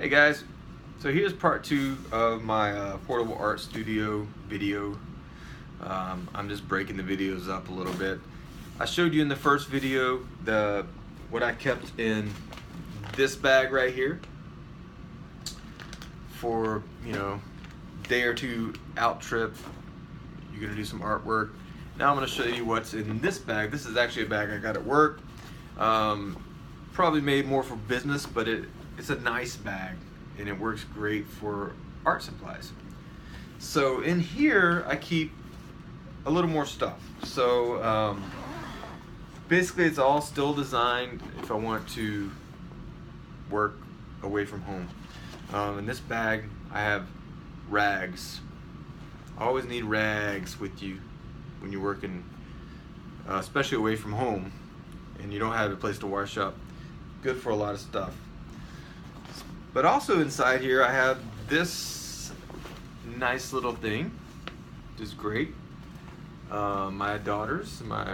Hey guys, so here's part 2 of my portable art studio video. I'm just breaking the videos up a little bit. I showed you in the first video what I kept in this bag right here for, day or two out trip. You're gonna do some artwork. Now I'm gonna show you what's in this bag. This is actually a bag I got at work. Probably made more for business, but it's a nice bag and it works great for art supplies. So in here I keep a little more stuff. So basically it's all still designed if I want to work away from home. In this bag I have rags. Always need rags with you when you're working, especially away from home and you don't have a place to wash up. Good for a lot of stuff. But also inside here I have this nice little thing, which is great. My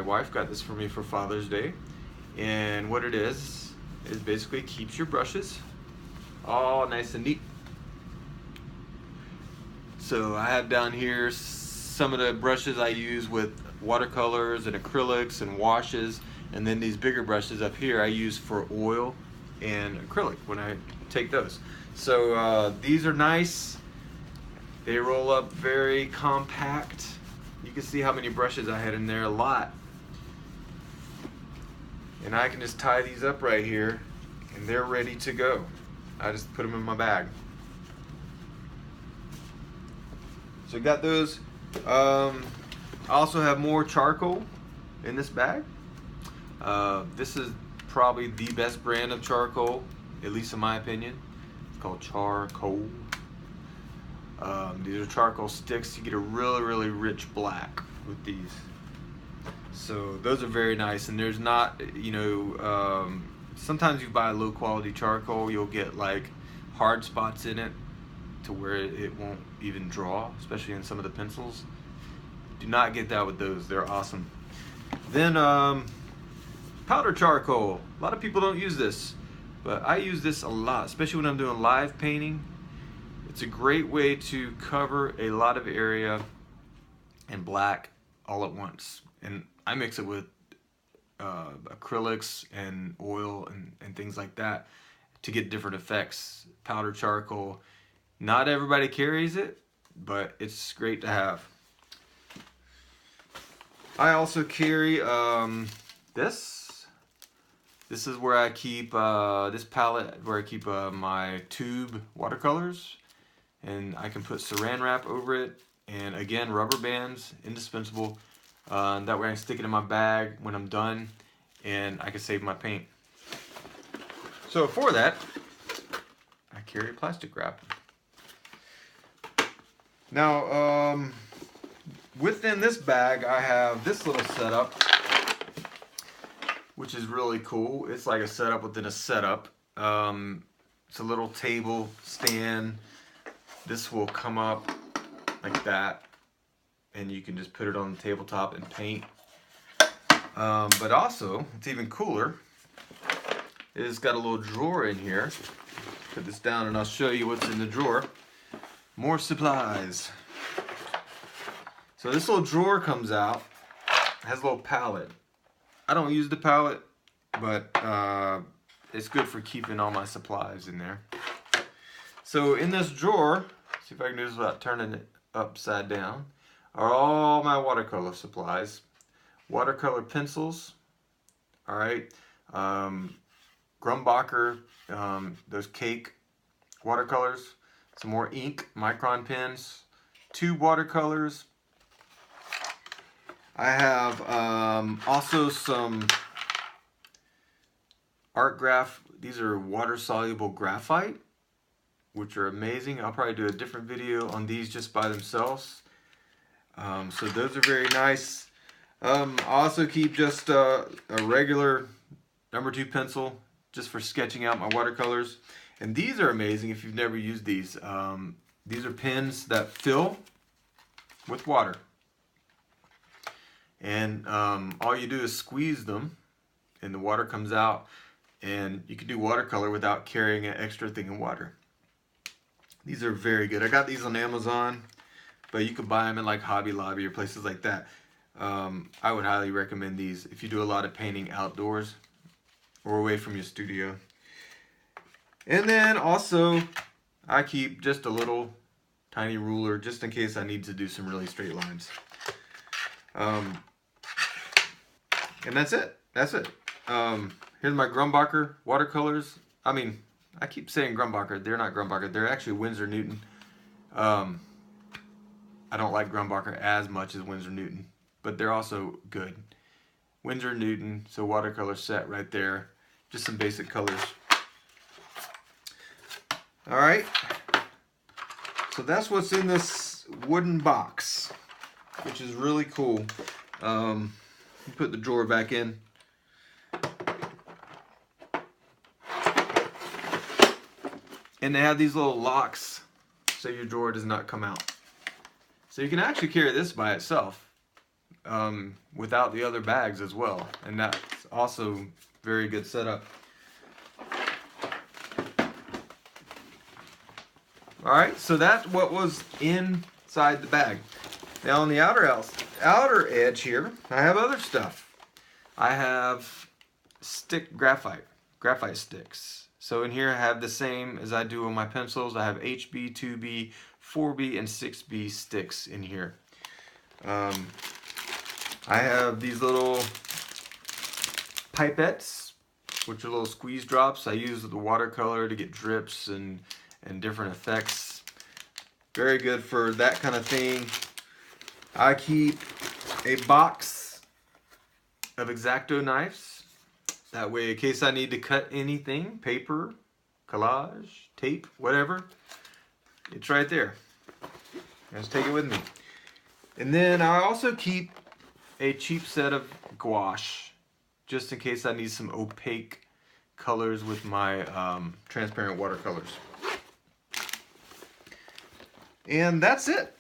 wife got this for me for Father's Day, and what it is basically keeps your brushes all nice and neat. So I have down here some of the brushes I use with watercolors and acrylics and washes, and then these bigger brushes up here I use for oil and acrylic when I take those. So these are nice. They roll up very compact. You can see how many brushes I had in there, a lot. And I can just tie these up right here and they're ready to go. I just put them in my bag. So got those. I also have more charcoal in this bag. This is probably the best brand of charcoal, at least in my opinion. It's called charcoal. These are charcoal sticks. You get a really rich black with these. So those are very nice, and there's not, sometimes you buy low quality charcoal, you'll get like hard spots in it to where it won't even draw, especially in some of the pencils. Do not get that with those. They're awesome. Then powder charcoal. A lot of people don't use this, but I use this a lot, especially when I'm doing live painting. It's a great way to cover a lot of area in black all at once. And I mix it with acrylics and oil and things like that to get different effects. Powder charcoal. Not everybody carries it, but it's great to have. I also carry this. This is where I keep this palette where I keep my tube watercolors, and I can put saran wrap over it, and again rubber bands, indispensable. That way I can stick it in my bag when I'm done, and I can save my paint. So for that, I carry plastic wrap. Now, within this bag, I have this little setup, which is really cool. It's like a setup within a setup. It's a little table stand. This will come up like that, and you can just put it on the tabletop and paint. But also, it's even cooler. It's got a little drawer in here. Put this down and I'll show you what's in the drawer. More supplies. So this little drawer comes out, has a little palette. I don't use the palette, but it's good for keeping all my supplies in there. So in this drawer, see if I can do this without turning it upside down, are all my watercolor supplies. Watercolor pencils, all right, Grumbacher, those cake watercolors, some more ink, micron pens, tube watercolors. I have also some art graph. These are water soluble graphite, which are amazing. I'll probably do a different video on these just by themselves. So those are very nice. I also keep just a regular number 2 pencil just for sketching out my watercolors. And these are amazing if you've never used these. These are pens that fill with water. And all you do is squeeze them and the water comes out, and you can do watercolor without carrying an extra thing of water. These are very good. I got these on Amazon, but you could buy them in like Hobby Lobby or places like that. I would highly recommend these if you do a lot of painting outdoors or away from your studio. And then also, I keep just a little tiny ruler just in case I need to do some really straight lines. And that's it. That's it. Here's my Grumbacher watercolors. I mean, I keep saying Grumbacher. They're not Grumbacher. They're actually Winsor Newton. I don't like Grumbacher as much as Winsor Newton, but they're also good. Winsor Newton, so watercolor set right there. Just some basic colors. All right. So that's what's in this wooden box, which is really cool. Put the drawer back in. And they have these little locks so your drawer does not come out. So you can actually carry this by itself without the other bags as well. And that's also very good setup. Alright, so that's what was inside the bag. Now on the outer edge here, I have other stuff. I have graphite sticks. So in here I have the same as I do on my pencils. I have HB, 2B, 4B, and 6B sticks in here. I have these little pipettes, which are little squeeze drops. I use the watercolor to get drips and different effects. Very good for that kind of thing. I keep a box of X-Acto knives. That way, in case I need to cut anything, paper, collage, tape, whatever, it's right there. Just take it with me. And then I also keep a cheap set of gouache, just in case I need some opaque colors with my transparent watercolors. And that's it.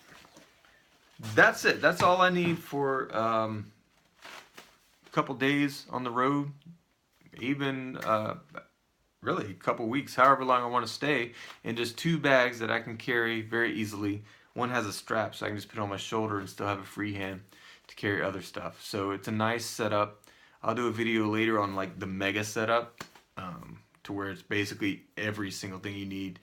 That's it. That's all I need for a couple days on the road. Even really a couple weeks, however long I want to stay, in just 2 bags that I can carry very easily. One has a strap, so I can just put it on my shoulder and still have a free hand to carry other stuff. So it's a nice setup. I'll do a video later on like the mega setup, to where it's basically every single thing you need,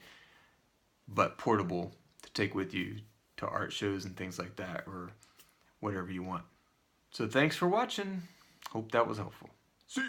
but portable to take with you to art shows and things like that, or whatever you want. So thanks for watching. Hope that was helpful. See ya.